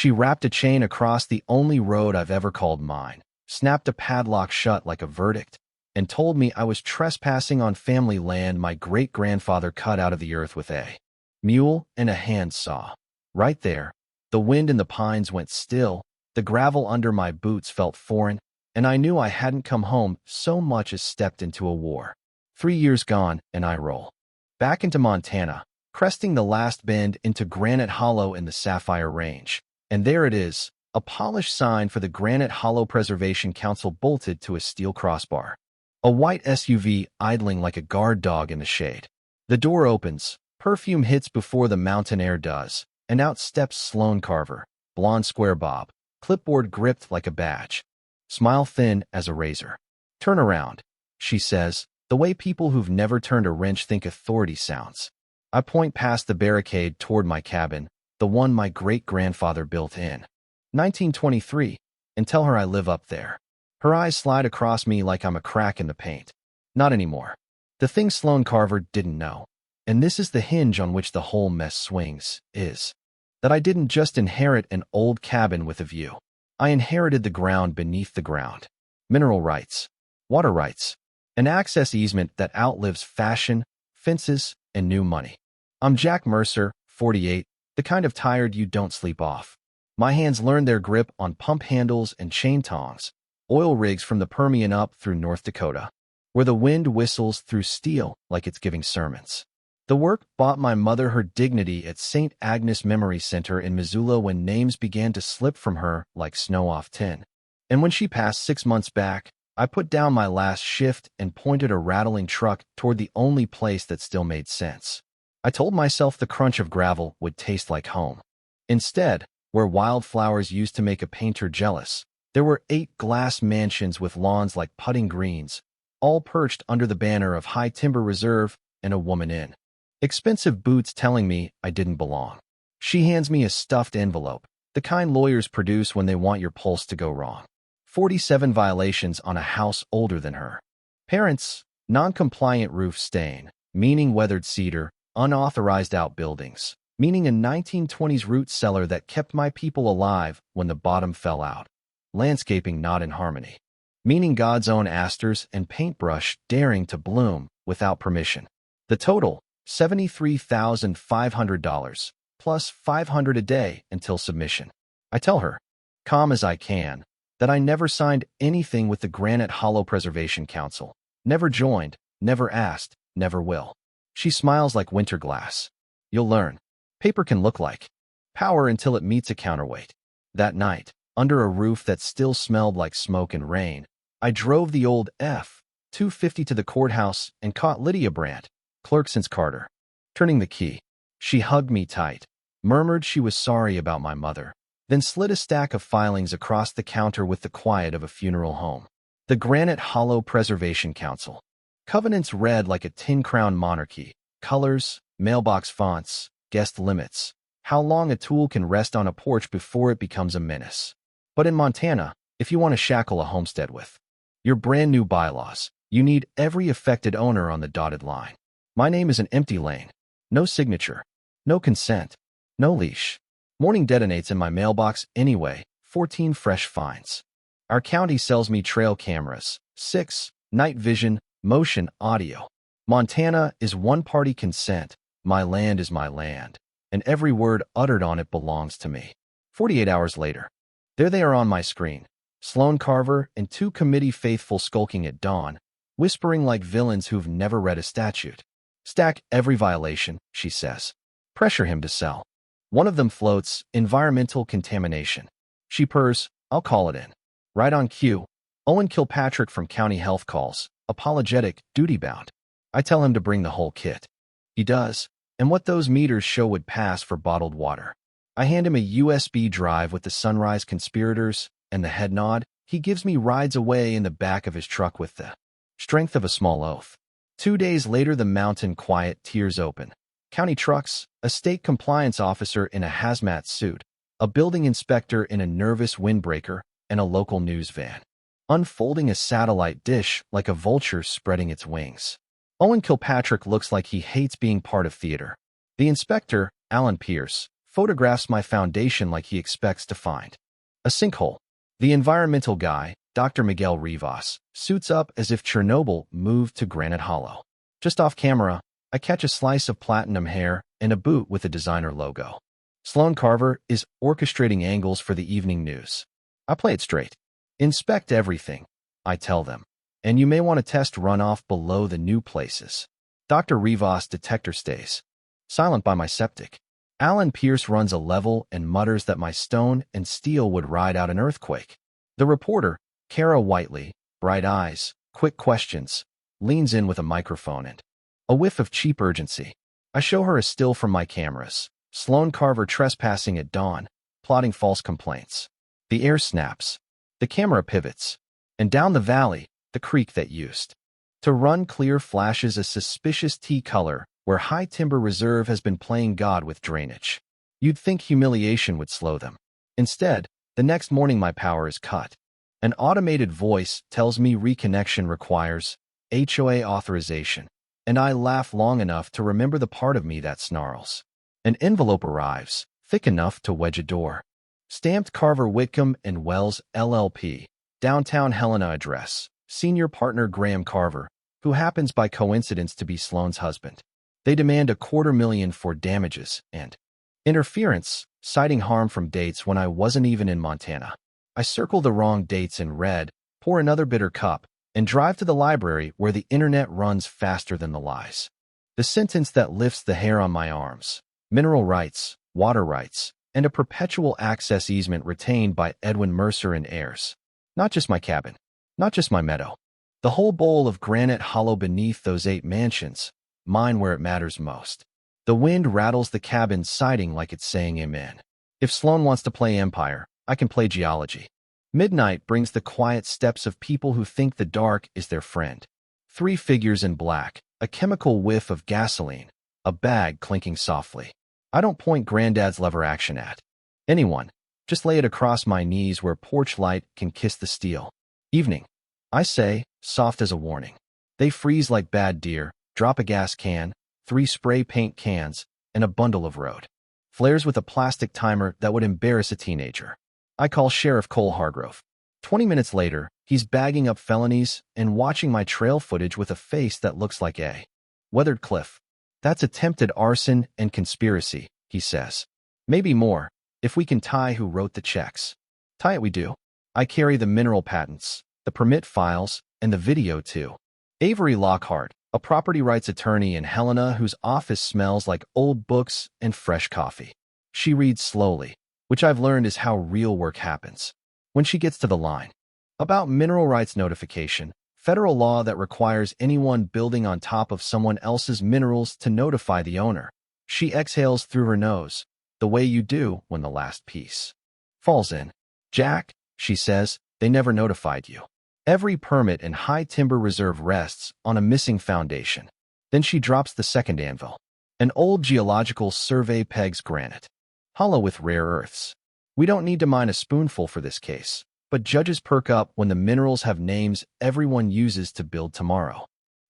She wrapped a chain across the only road I've ever called mine, snapped a padlock shut like a verdict, and told me I was trespassing on family land my great-grandfather cut out of the earth with a mule and a hand saw. Right there, the wind in the pines went still, the gravel under my boots felt foreign, and I knew I hadn't come home so much as stepped into a war. 3 years gone, and I roll back into Montana, cresting the last bend into Granite Hollow in the Sapphire Range. And there it is, a polished sign for the Granite Hollow Preservation Council bolted to a steel crossbar. A white SUV idling like a guard dog in the shade. The door opens, perfume hits before the mountain air does, and out steps Sloane Carver, blonde square bob, clipboard gripped like a badge. Smile thin as a razor. Turn around, she says, the way people who've never turned a wrench think authority sounds. I point past the barricade toward my cabin, the one my great-grandfather built in 1923, and tell her I live up there. Her eyes slide across me like I'm a crack in the paint. Not anymore. The thing Sloane Carver didn't know, and this is the hinge on which the whole mess swings, is that I didn't just inherit an old cabin with a view. I inherited the ground beneath the ground. Mineral rights, water rights, an access easement that outlives fashion, fences, and new money. I'm Jack Mercer, 48, the kind of tired you don't sleep off. My hands learned their grip on pump handles and chain tongs, oil rigs from the Permian up through North Dakota, where the wind whistles through steel like it's giving sermons. The work bought my mother her dignity at St. Agnes Memory Center in Missoula when names began to slip from her like snow off tin. And when she passed 6 months back, I put down my last shift and pointed a rattling truck toward the only place that still made sense. I told myself the crunch of gravel would taste like home. Instead, where wildflowers used to make a painter jealous, there were 8 glass mansions with lawns like putting greens, all perched under the banner of High Timber Reserve and a woman in expensive boots telling me I didn't belong. She hands me a stuffed envelope, the kind lawyers produce when they want your pulse to go wrong. 47 violations on a house older than her. Parents, non-compliant roof stain, meaning weathered cedar, unauthorized outbuildings, meaning a 1920s root cellar that kept my people alive when the bottom fell out. Landscaping not in harmony, meaning God's own asters and paintbrush daring to bloom without permission. The total, $73,500, plus $500 a day until submission. I tell her, calm as I can, that I never signed anything with the Granite Hollow Preservation Council. Never joined, never asked, never will. She smiles like winter glass. You'll learn. Paper can look like power until it meets a counterweight. That night, under a roof that still smelled like smoke and rain, I drove the old F-250 to the courthouse and caught Lydia Brandt, clerk since Carter. Turning the key, she hugged me tight, murmured she was sorry about my mother, then slid a stack of filings across the counter with the quiet of a funeral home. The Granite Hollow Preservation Council. Covenants read like a tin-crown monarchy. Colors, mailbox fonts, guest limits. How long a tool can rest on a porch before it becomes a menace. But in Montana, if you want to shackle a homestead with your brand new bylaws, you need every affected owner on the dotted line. My name is an empty lane. No signature. No consent. No leash. Morning detonates in my mailbox anyway. 14 fresh fines. Our county sells me trail cameras. 6. Night vision, motion, audio. Montana is one-party consent. My land is my land, and every word uttered on it belongs to me. 48 hours later. There they are on my screen. Sloane Carver and 2 committee faithful skulking at dawn, whispering like villains who've never read a statute. Stack every violation, she says. Pressure him to sell. One of them floats, environmental contamination. She purrs, I'll call it in. Right on cue, Owen Kilpatrick from County Health calls, apologetic, duty-bound. I tell him to bring the whole kit. He does, and what those meters show would pass for bottled water. I hand him a USB drive with the Sunrise Conspirators and the head nod. He gives me rides away in the back of his truck with the strength of a small oath. 2 days later, the mountain quiet tears open. County trucks, a state compliance officer in a hazmat suit, a building inspector in a nervous windbreaker, and a local news van, unfolding a satellite dish like a vulture spreading its wings. Owen Kilpatrick looks like he hates being part of theater. The inspector, Alan Pierce, photographs my foundation like he expects to find a sinkhole. The environmental guy, Dr. Miguel Rivas, suits up as if Chernobyl moved to Granite Hollow. Just off camera, I catch a slice of platinum hair and a boot with a designer logo. Sloan Carver is orchestrating angles for the evening news. I play it straight. Inspect everything, I tell them. And you may want to test runoff below the new places. Dr. Rivas' detector stays silent by my septic. Alan Pierce runs a level and mutters that my stone and steel would ride out an earthquake. The reporter, Kara Whiteley, bright eyes, quick questions, leans in with a microphone and a whiff of cheap urgency. I show her a still from my cameras. Sloan Carver trespassing at dawn, plotting false complaints. The air snaps. The camera pivots. And down the valley, the creek that used to run clear flashes a suspicious tea color where High Timber Reserve has been playing God with drainage. You'd think humiliation would slow them. Instead, the next morning my power is cut. An automated voice tells me reconnection requires HOA authorization, and I laugh long enough to remember the part of me that snarls. An envelope arrives, thick enough to wedge a door. Stamped Carver Whitcomb and Wells, LLP, downtown Helena address, senior partner Graham Carver, who happens by coincidence to be Sloan's husband. They demand $250,000 for damages and interference, citing harm from dates when I wasn't even in Montana. I circle the wrong dates in red, pour another bitter cup, and drive to the library where the internet runs faster than the lies. The sentence that lifts the hair on my arms: mineral rights, water rights, and a perpetual access easement retained by Edwin Mercer and heirs. Not just my cabin, not just my meadow. The whole bowl of Granite Hollow beneath those 8 mansions, mine where it matters most. The wind rattles the cabin siding like it's saying amen. If Sloan wants to play Empire, I can play geology. Midnight brings the quiet steps of people who think the dark is their friend. 3 figures in black, a chemical whiff of gasoline, a bag clinking softly. I don't point Granddad's lever action at anyone. Just lay it across my knees where porch light can kiss the steel. Evening, I say, soft as a warning. They freeze like bad deer, drop a gas can, 3 spray paint cans, and a bundle of road flares with a plastic timer that would embarrass a teenager. I call Sheriff Cole Hargrove. 20 minutes later, he's bagging up felonies and watching my trail footage with a face that looks like a weathered cliff. That's attempted arson and conspiracy, he says. Maybe more, if we can tie who wrote the checks. Tie it we do. I carry the mineral patents, the permit files, and the video too. Avery Lockhart, a property rights attorney in Helena whose office smells like old books and fresh coffee. She reads slowly, which I've learned is how real work happens. When she gets to the line about mineral rights notification, federal law that requires anyone building on top of someone else's minerals to notify the owner, she exhales through her nose, the way you do when the last piece falls in. Jack, she says, they never notified you. Every permit in High Timber Reserve rests on a missing foundation. Then she drops the second anvil. An old geological survey pegs granite, hollow with rare earths. We don't need to mine a spoonful for this case, but judges perk up when the minerals have names everyone uses to build tomorrow.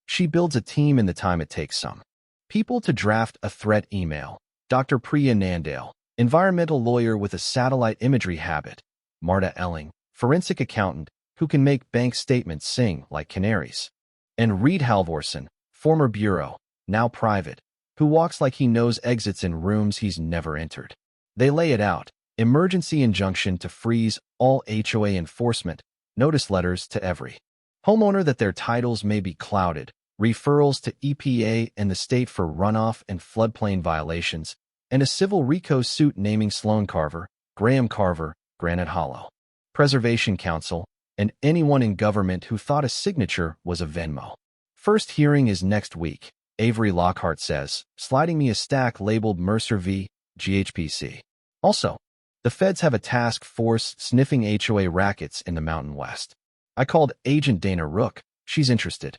She builds a team in the time it takes some people to draft a threat email. Dr. Priya Nandale, environmental lawyer with a satellite imagery habit. Marta Elling, forensic accountant who can make bank statements sing like canaries. And Reed Halvorson, former bureau, now private, who walks like he knows exits in rooms he's never entered. They lay it out. Emergency injunction to freeze all HOA enforcement, notice letters to every homeowner that their titles may be clouded, referrals to EPA and the state for runoff and floodplain violations, and a civil RICO suit naming Sloan Carver, Graham Carver, Granite Hollow Preservation Council, and anyone in government who thought a signature was a Venmo. First hearing is next week, Avery Lockhart says, sliding me a stack labeled Mercer v. GHPC. Also, the feds have a task force sniffing HOA rackets in the Mountain West. I called Agent Dana Rook. She's interested.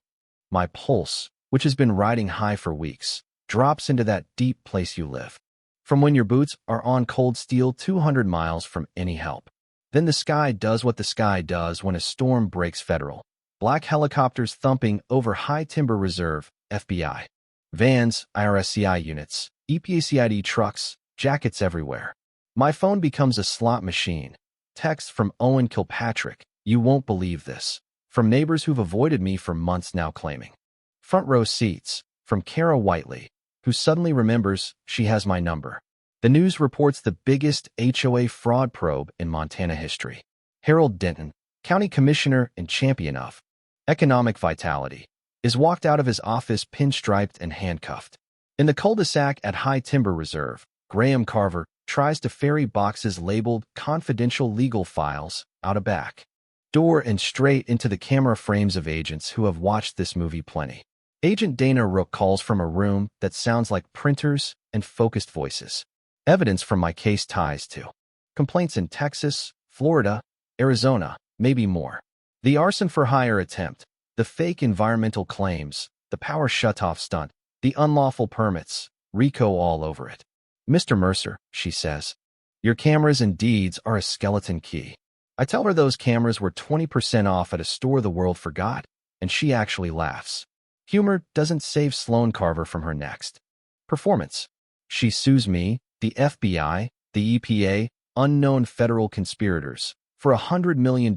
My pulse, which has been riding high for weeks, drops into that deep place you live. From when your boots are on cold steel 200 miles from any help. Then the sky does what the sky does when a storm breaks federal. Black helicopters thumping over High Timber Reserve, FBI. Vans, IRSCI units, EPACID trucks, jackets everywhere. My phone becomes a slot machine. Texts from Owen Kilpatrick, "You won't believe this." From neighbors who've avoided me for months now claiming front row seats. From Kara Whiteley, who suddenly remembers she has my number. The news reports the biggest HOA fraud probe in Montana history. Harold Denton, county commissioner and champion of economic vitality, is walked out of his office pinstriped and handcuffed. In the cul-de-sac at High Timber Reserve, Graham Carver tries to ferry boxes labeled confidential legal files out a back door and straight into the camera frames of agents who have watched this movie plenty. Agent Dana Rook calls from a room that sounds like printers and focused voices. Evidence from my case ties to complaints in Texas, Florida, Arizona, maybe more. The arson for hire attempt, the fake environmental claims, the power shutoff stunt, the unlawful permits, RICO all over it. "Mr. Mercer," she says, "your cameras and deeds are a skeleton key." I tell her those cameras were 20% off at a store the world forgot, and she actually laughs. Humor doesn't save Sloan Carver from her next performance. She sues me, the FBI, the EPA, unknown federal conspirators, for $100 million,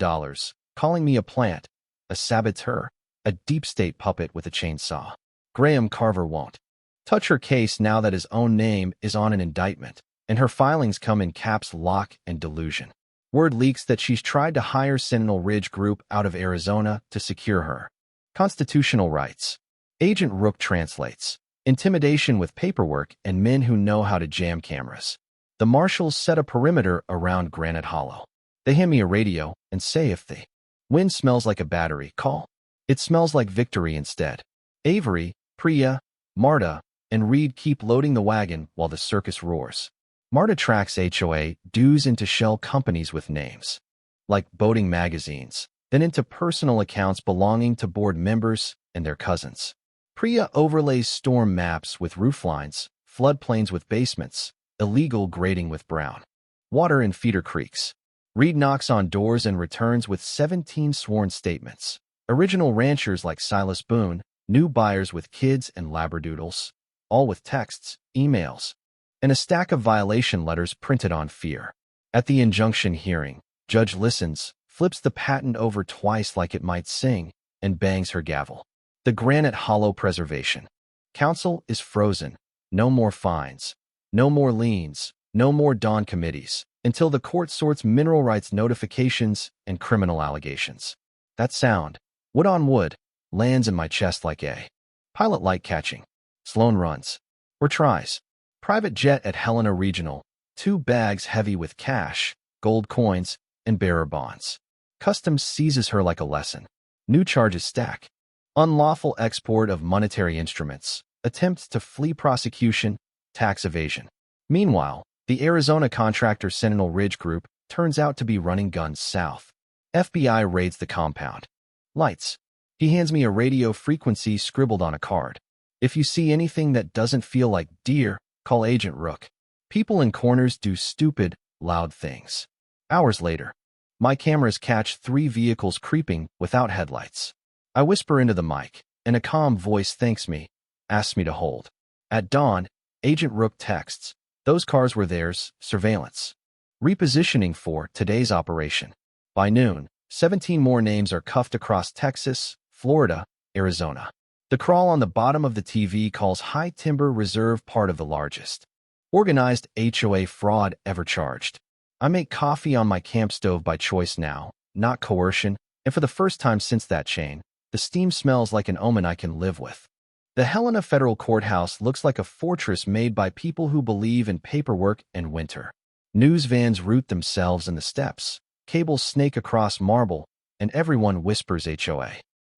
calling me a plant, a saboteur, a deep state puppet with a chainsaw. Graham Carver won't touch her case now that his own name is on an indictment, and her filings come in caps lock and delusion. Word leaks that she's tried to hire Sentinel Ridge Group out of Arizona to secure her constitutional rights. Agent Rook translates intimidation with paperwork and men who know how to jam cameras. The marshals set a perimeter around Granite Hollow. They hand me a radio and say if the wind smells like a battery, call. It smells like victory instead. Avery, Priya, Marta, and Reed keep loading the wagon while the circus roars. Marta tracks HOA dues into shell companies with names like boating magazines, then into personal accounts belonging to board members and their cousins. Priya overlays storm maps with rooflines, floodplains with basements, illegal grading with brown water in feeder creeks. Reed knocks on doors and returns with 17 sworn statements. Original ranchers like Silas Boone, new buyers with kids and labradoodles, all with texts, emails, and a stack of violation letters printed on fear. At the injunction hearing, judge listens, flips the patent over twice like it might sing, and bangs her gavel. The Granite Hollow Preservation Council is frozen. No more fines. No more liens. No more dawn committees, until the court sorts mineral rights notifications and criminal allegations. That sound, wood on wood, lands in my chest like a pilot light catching. Sloan runs, or tries. Private jet at Helena Regional, 2 bags heavy with cash, gold coins, and bearer bonds. Customs seizes her like a lesson. New charges stack. Unlawful export of monetary instruments, attempts to flee prosecution, tax evasion. Meanwhile, the Arizona contractor Sentinel Ridge Group turns out to be running guns south. FBI raids the compound. Lights. He hands me a radio frequency scribbled on a card. If you see anything that doesn't feel like deer, call Agent Rook. People in corners do stupid, loud things. Hours later, my cameras catch 3 vehicles creeping without headlights. I whisper into the mic, and a calm voice thanks me, asks me to hold. At dawn, Agent Rook texts, those cars were theirs, surveillance. Repositioning for today's operation. By noon, 17 more names are cuffed across Texas, Florida, Arizona. The crawl on the bottom of the TV calls High Timber Reserve part of the largest organized HOA fraud ever charged. I make coffee on my camp stove by choice now, not coercion, and for the first time since that chain, the steam smells like an omen I can live with. The Helena Federal Courthouse looks like a fortress made by people who believe in paperwork and winter. News vans root themselves in the steps, cables snake across marble, and everyone whispers HOA.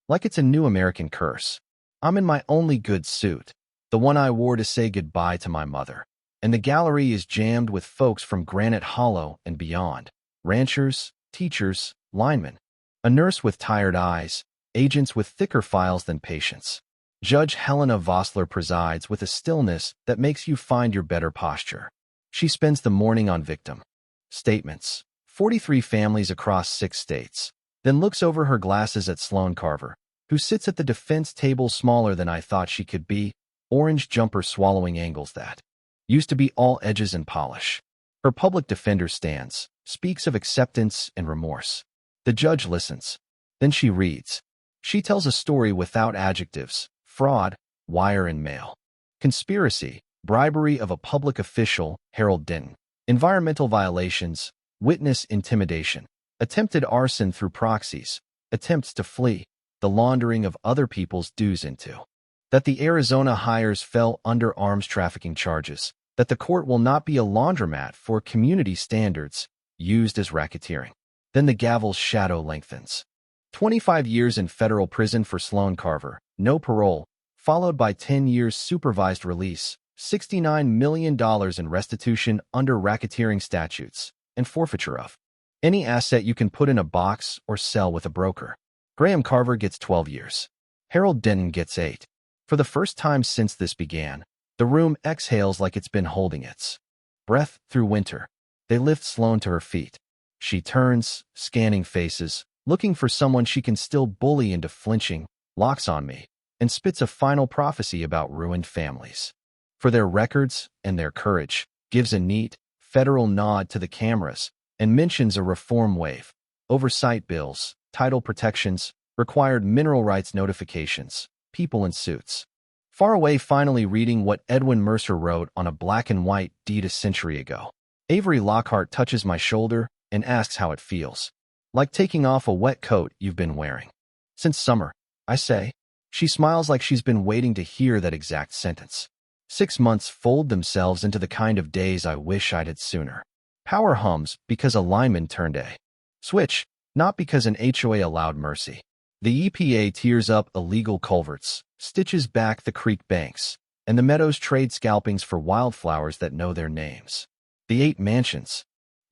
Like it's a new American curse. I'm in my only good suit, the one I wore to say goodbye to my mother, and the gallery is jammed with folks from Granite Hollow and beyond. Ranchers, teachers, linemen. A nurse with tired eyes, agents with thicker files than patients. Judge Helena Vossler presides with a stillness that makes you find your better posture. She spends the morning on victim statements, 43 families across 6 states, then looks over her glasses at Sloan Carver, who sits at the defense table smaller than I thought she could be, orange jumper swallowing angles that Used to be all edges and polish. Her public defender stands, speaks of acceptance and remorse. The judge listens. Then she reads. She tells a story without adjectives: fraud, wire and mail, conspiracy, bribery of a public official, Harold Denton, environmental violations, witness intimidation, attempted arson through proxies, attempts to flee, the laundering of other people's dues into. That the Arizona hires fell under arms trafficking charges, that the court will not be a laundromat for community standards, used as racketeering. Then the gavel's shadow lengthens. 25 years in federal prison for Sloan Carver, no parole, followed by 10 years supervised release, $69 million in restitution under racketeering statutes, and forfeiture of any asset you can put in a box or sell with a broker. Graham Carver gets 12 years. Harold Denton gets 8. For the first time since this began, the room exhales like it's been holding its breath through winter. They lift Sloan to her feet. She turns, scanning faces, looking for someone she can still bully into flinching, locks on me, and spits a final prophecy about ruined families. For their records and their courage, gives a neat, federal nod to the cameras, and mentions a reform wave, oversight bills, title protections, required mineral rights notifications, people in suits. Far away, finally reading what Edwin Mercer wrote on a black and white deed a century ago. Avery Lockhart touches my shoulder and asks how it feels. Like taking off a wet coat you've been wearing since summer, I say. She smiles like she's been waiting to hear that exact sentence. 6 months fold themselves into the kind of days I wish I'd had sooner. Power hums because a lineman turned a switch, not because an HOA allowed mercy. The EPA tears up illegal culverts, stitches back the creek banks, and the meadows trade scalpings for wildflowers that know their names. The 8 mansions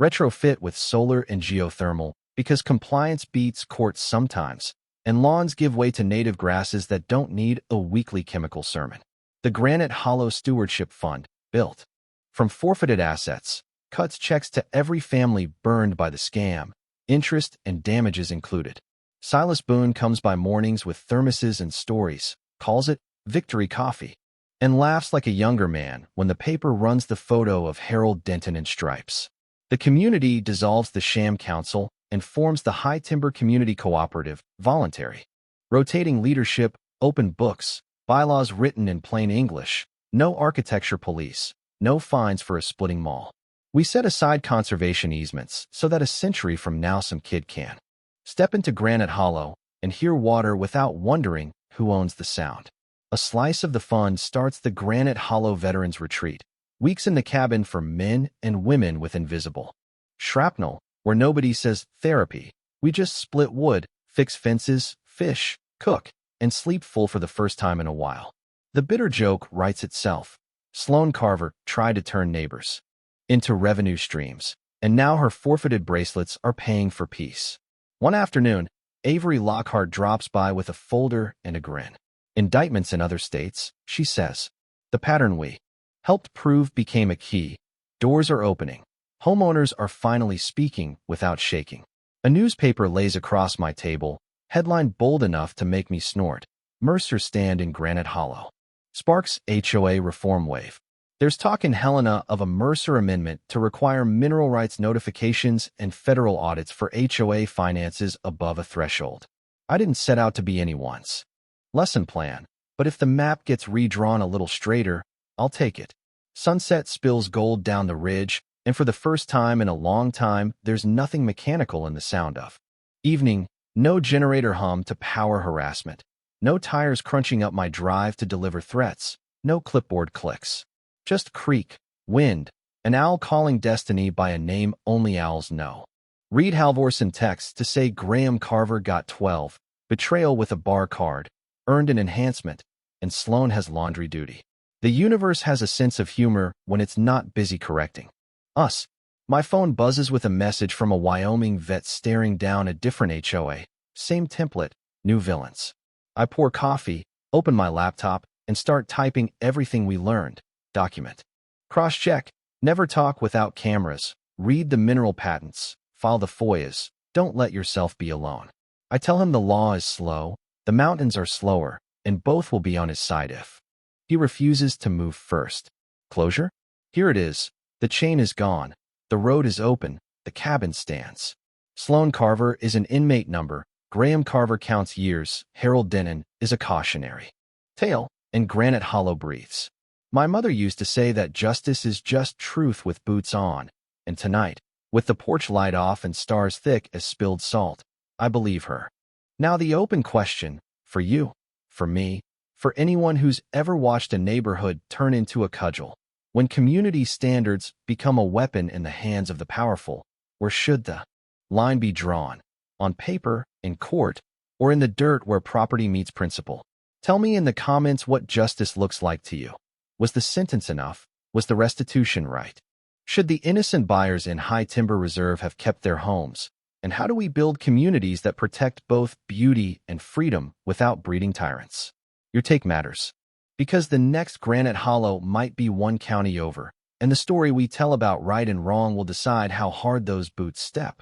retrofit with solar and geothermal because compliance beats courts sometimes, and lawns give way to native grasses that don't need a weekly chemical sermon. The Granite Hollow Stewardship Fund, built from forfeited assets, cuts checks to every family burned by the scam, interest and damages included. Silas Boone comes by mornings with thermoses and stories, calls it victory coffee, and laughs like a younger man when the paper runs the photo of Harold Denton in stripes. The community dissolves the sham council and forms the High Timber Community Cooperative, voluntary. Rotating leadership, open books, bylaws written in plain English, no architecture police, no fines for a splitting mall. We set aside conservation easements so that a century from now some kid can step into Granite Hollow and hear water without wondering who owns the sound. A slice of the fund starts the Granite Hollow Veterans Retreat, weeks in the cabin for men and women with invisible shrapnel, where nobody says therapy. We just split wood, fix fences, fish, cook, and sleep full for the first time in a while. The bitter joke writes itself. Sloan Carver tried to turn neighbors into revenue streams, and now her forfeited bracelets are paying for peace. One afternoon, Avery Lockhart drops by with a folder and a grin. Indictments in other states, she says. The pattern we helped prove became a key. Doors are opening. Homeowners are finally speaking without shaking. A newspaper lays across my table, headline bold enough to make me snort. Mercer stand in Granite Hollow. Sparks HOA reform wave. There's talk in Helena of a Mercer amendment to require mineral rights notifications and federal audits for HOA finances above a threshold. I didn't set out to be anyone's lesson plan, but if the map gets redrawn a little straighter, I'll take it. Sunset spills gold down the ridge, and for the first time in a long time, there's nothing mechanical in the sound of evening, no generator hum to power harassment, no tires crunching up my drive to deliver threats, no clipboard clicks. Just creak, wind, an owl calling destiny by a name only owls know. Read Halvorsen text to say Graham Carver got 12, betrayal with a bar card, earned an enhancement, and Sloan has laundry duty. The universe has a sense of humor when it's not busy correcting us. My phone buzzes with a message from a Wyoming vet staring down a different HOA. Same template, new villains. I pour coffee, open my laptop, and start typing everything we learned. Document. Cross-check. Never talk without cameras. Read the mineral patents. File the FOIAs. Don't let yourself be alone. I tell him the law is slow, the mountains are slower, and both will be on his side if he refuses to move first. Closure? Here it is. The chain is gone. The road is open. The cabin stands. Sloan Carver is an inmate number. Graham Carver counts years. Harold Denon is a cautionary tale. And Granite Hollow breathes. My mother used to say that justice is just truth with boots on. And tonight, with the porch light off and stars thick as spilled salt, I believe her. Now the open question, for you, for me, for anyone who's ever watched a neighborhood turn into a cudgel. When community standards become a weapon in the hands of the powerful, where should the line be drawn? On paper, in court, or in the dirt where property meets principle? Tell me in the comments what justice looks like to you. Was the sentence enough? Was the restitution right? Should the innocent buyers in High Timber Reserve have kept their homes? And how do we build communities that protect both beauty and freedom without breeding tyrants? Your take matters. Because the next Granite Hollow might be one county over, and the story we tell about right and wrong will decide how hard those boots step.